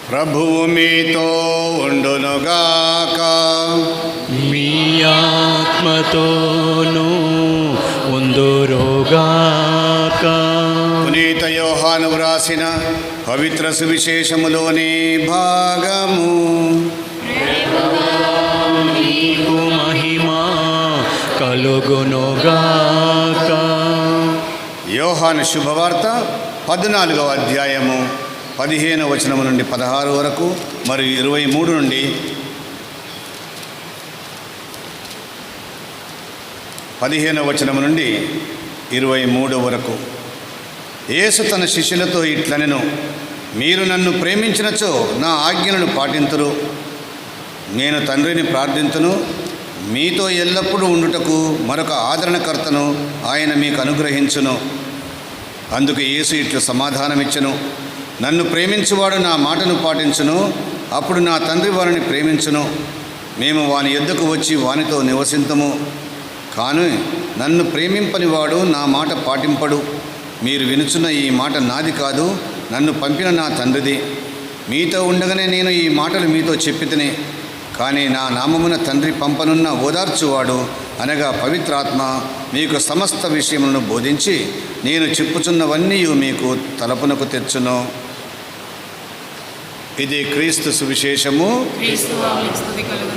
ప్రభువు మీతో ఉండునుగాక. మీ ఆత్మతోనూ ఉందురుగాక. పునీత యోహాను వ్రాసిన పవిత్ర సువిశేషములోని భాగము. నీకు మహిమ కలుగునుగాక. యోహాను శుభవార్త 14వ అధ్యాయము 15వ వచనము నుండి 16 వరకు మరియు 23 నుండి 15వ వచనము నుండి 23 వరకు. యేసు తన శిష్యులతో ఇట్లనెను, మీరు నన్ను ప్రేమించినచో నా ఆజ్ఞలను పాటింతురు. నేను తండ్రిని ప్రార్థింతును, మీతో ఎల్లప్పుడూ ఉండుటకు మరొక ఆదరణకర్తను ఆయన మీకు అనుగ్రహించును. అందుకు యేసు ఇట్లు సమాధానమిచ్చెను, నన్ను ప్రేమించువాడు నా మాటను పాటించును, అప్పుడు నా తండ్రి వారిని ప్రేమించును. మేము వాని యొద్దకు వచ్చి వానితో నివసింతుము. కానీ నన్ను ప్రేమింపని వాడు నా మాట పాటింపడు. మీరు వినుచున్న ఈ మాట నాది కాదు, నన్ను పంపిన నా తండ్రిది. మీతో ఉండగానే నేను ఈ మాటలు మీతో చెప్పితిని. కానీ నా నామమున తండ్రి పంపనున్న ఓదార్చువాడు అనగా పవిత్రాత్మ మీకు సమస్త విషయములను బోధించి నేను చెప్పుచున్నవన్నీ మీకు తలపునకు తెచ్చును. ఇది క్రీస్తు సువిశేషము. క్రీస్తు స్తుతి కలుగును.